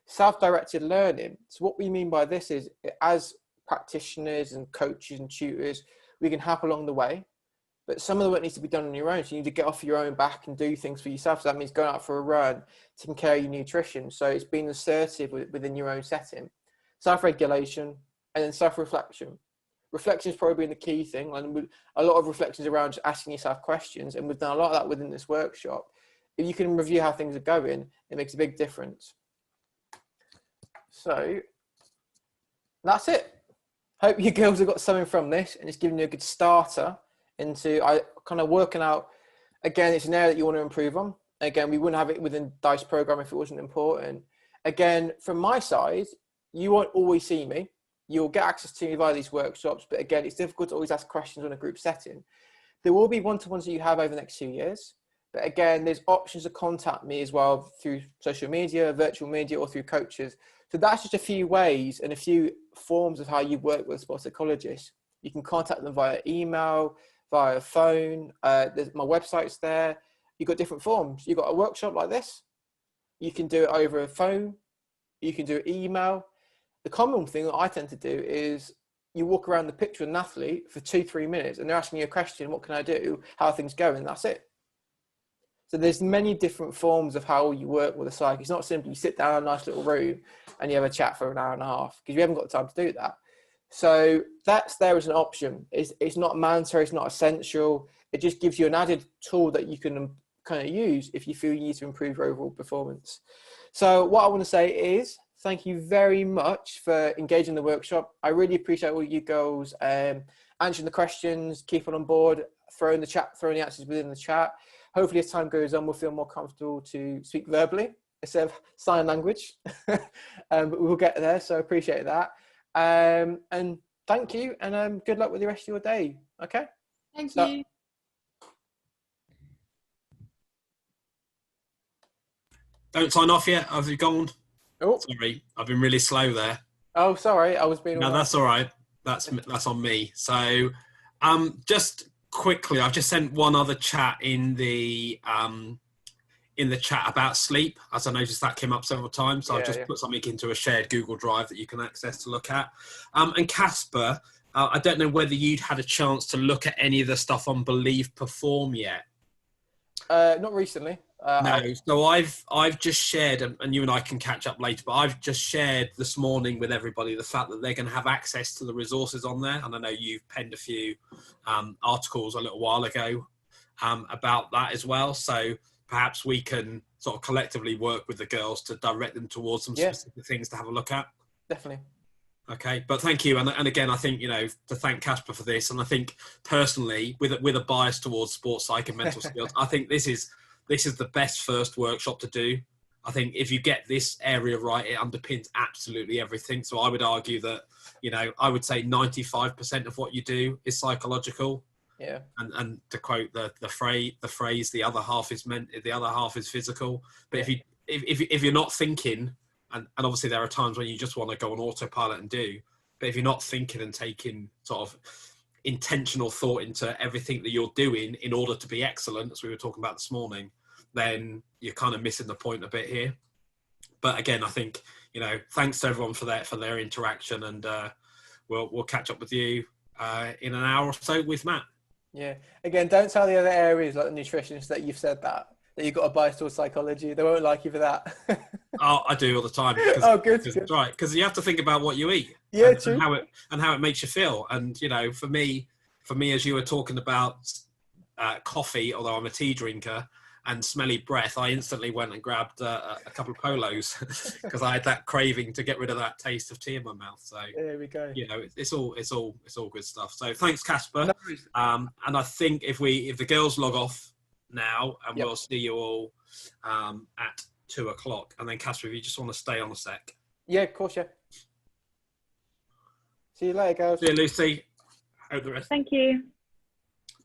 Self-directed learning. So what we mean by this is, as practitioners and coaches and tutors, we can help along the way, but some of the work needs to be done on your own. So you need to get off your own back and do things for yourself. So that means going out for a run, taking care of your nutrition. So it's being assertive within your own setting. Self-regulation, and then self-reflection. Reflection is probably the key thing, and a lot of reflections around just asking yourself questions, and we've done a lot of that within this workshop. If you can review how things are going, it makes a big difference. So that's it. Hope you girls have got something from this, and it's giving you a good starter into kind of working out. Again, it's an area that you want to improve on. Again, we wouldn't have it within DiSE program if it wasn't important. Again, from my side, you won't always see me. You'll get access to me via these workshops, but again, it's difficult to always ask questions on a group setting. There will be one-to-ones that you have over the next 2 years, but again, there's options to contact me as well through social media, virtual media, or through coaches. So that's just a few ways and a few forms of how you work with a sports psychologist. You can contact them via email, via phone. There's my website's there. You've got different forms. You've got a workshop like this. You can do it over a phone. You can do email. The common thing that I tend to do is you walk around the pitch with an athlete for 2-3 minutes and they're asking you a question, what can I do? How are things going? That's it. So there's many different forms of how you work with a psych. It's not simply you sit down in a nice little room and you have a chat for an hour and a half, because you haven't got time to do that. So that's there as an option. It's not mandatory, it's not essential. It just gives you an added tool that you can kind of use if you feel you need to improve your overall performance. So what I want to say is, thank you very much for engaging in the workshop. I really appreciate all you girls answering the questions, keeping on board, throwing the answers within the chat. Hopefully as time goes on, we'll feel more comfortable to speak verbally instead of sign language. But we'll get there, so I appreciate that. And thank you, and good luck with the rest of your day. Okay? Thank you. Don't sign off yet. Have you gone? Oh, sorry, I've been really slow there. Oh, sorry, I was being. No, that's all right. That's on me. So, just quickly, I've just sent one other chat in the chat about sleep, as I noticed that came up several times. So I've just put something into a shared Google Drive that you can access to look at. And Casper, I don't know whether you'd had a chance to look at any of the stuff on Believe Perform yet. Not recently. No, so I've just shared, and you and I can catch up later, but I've just shared this morning with everybody the fact that they're going to have access to the resources on there. And I know you've penned a few articles a little while ago about that as well. So perhaps we can sort of collectively work with the girls to direct them towards some specific things to have a look at. Definitely. Okay, but thank you, and again, I think, you know, to thank Casper for this, and I think personally, with a bias towards sports psych and mental skills, I think this is the best first workshop to do. I think if you get this area right, it underpins absolutely everything. So I would argue that, you know, I would say 95% of what you do is psychological. Yeah. And to quote the phrase, the other half is physical. But if you're not thinking, and obviously there are times when you just want to go on autopilot and do, but if you're not thinking and taking sort of intentional thought into everything that you're doing in order to be excellent, as we were talking about this morning, then you're kind of missing the point a bit here. But again, I think, you know, thanks to everyone for their interaction, and we'll catch up with you in an hour or so with Matt. Yeah. Again, don't tell the other areas like the nutritionists that you've said that you've got a bias towards psychology. They won't like you for that. Oh, I do all the time. Oh, good. That's right, because you have to think about what you eat. Yeah, and, true. And how it makes you feel. And, you know, for me, as you were talking about coffee, although I'm a tea drinker, and smelly breath, I instantly went and grabbed a couple of polos because I had that craving to get rid of that taste of tea in my mouth. So there we go. You know, it's all good stuff. So thanks, Casper. No. And I think if the girls log off now, and we'll see you all at 2:00, and then Casper, if you just want to stay on a sec. Yeah, of course, yeah. See you later, girls. See you, Lucy. Hope the rest. Thank you.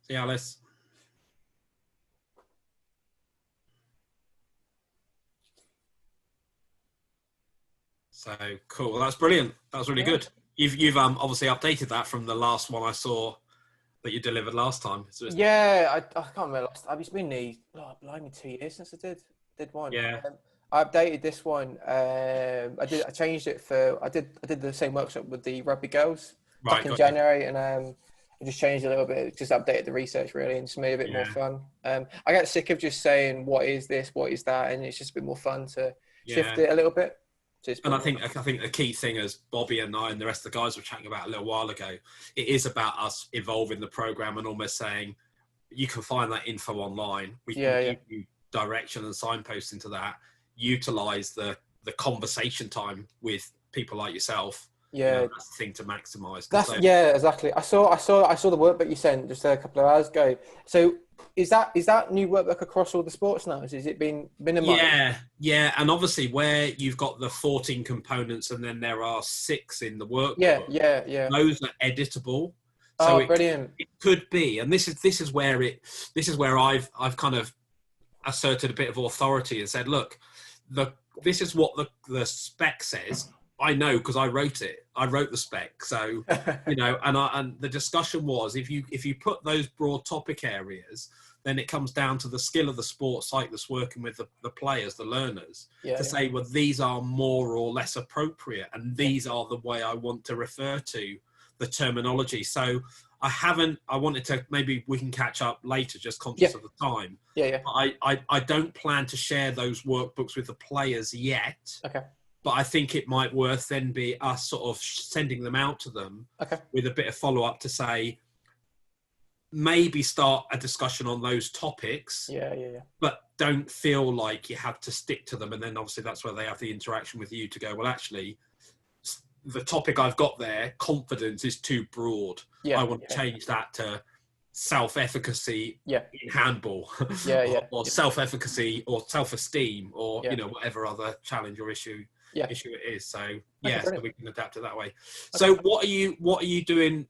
See you, Alice. So cool. That's brilliant. That was really good. You've obviously updated that from the last one I saw that you delivered last time. Yeah, I can't remember. It's been blimey, 2 years since I did one. Yeah. I updated this one. I changed it I did the same workshop with the rugby girls back in January, and I just changed it a little bit. Just updated the research really, and just made it a bit more fun. I get sick of just saying what is this, what is that, and it's just a bit more fun to shift it a little bit. And I think the key thing, as Bobby and I and the rest of the guys were chatting about a little while ago, it is about us evolving the program and almost saying you can find that info online. We can give you direction and signposts into that. Utilize the conversation time with people like yourself. Yeah, that's the thing to maximise. Exactly. I saw the workbook you sent just a couple of hours ago. So is that new workbook across all the sports now? Has it been minimised? Yeah, and obviously where you've got the 14 components and then there are 6 in the workbook. Yeah. Those are editable. So brilliant. It could be, and this is where I've kind of asserted a bit of authority and said, look, this is what the spec says. I know because I wrote it. I wrote the spec, so and the discussion was if you put those broad topic areas, then it comes down to the skill of the sports cyclist working with the players, the learners, to say, well, these are more or less appropriate, and these are the way I want to refer to the terminology. So I wanted to, maybe we can catch up later, just conscious of the time. I don't plan to share those workbooks with the players yet. Okay. But I think it might worth then be us sort of sending them out to them with a bit of follow-up to say, maybe start a discussion on those topics. Yeah. But don't feel like you have to stick to them. And then obviously that's where they have the interaction with you to go, well, actually, the topic I've got there, confidence, is too broad. I want to change that to self-efficacy in handball or self-efficacy or self-esteem or whatever other challenge or issue it is. So so we can adapt it that way. So what are you doing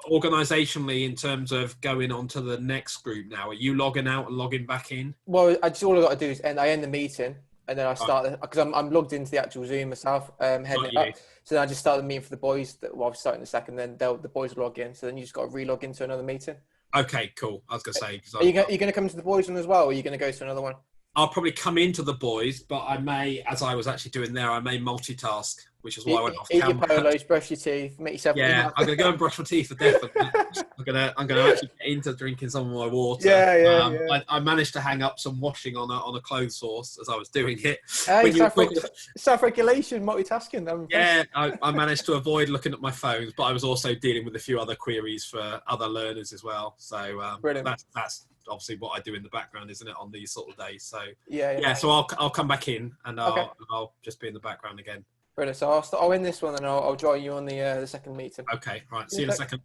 organizationally in terms of going on to the next group now? Are you logging out and logging back in? Well, all I got to do is I end the meeting and then I start because I'm logged into the actual Zoom myself, heading it up. So then I just start the meeting for the boys. I'll start in a second, then the boys will log in. So then you just got to re-log into another meeting. Okay, cool. I was going to say, are you going to come to the boys one as well, or are you going to go to another one? I'll probably come into the boys, but I may, as I was actually doing there, I may multitask, which is why I went off camera. Eat your polos, brush your teeth, make yourself. Yeah, I'm going to go and brush my teeth for definitely. I'm going to actually get into drinking some of my water. I managed to hang up some washing on a clothes source as I was doing it. Self-regulation, multitasking. I managed to avoid looking at my phones, but I was also dealing with a few other queries for other learners as well. So that's obviously what I do in the background, isn't it, on these sort of days? So so I'll come back in and I'll just be in the background again. Brilliant. So I'll end this one and I'll join you on the second meeting. Okay, right. See you in a second.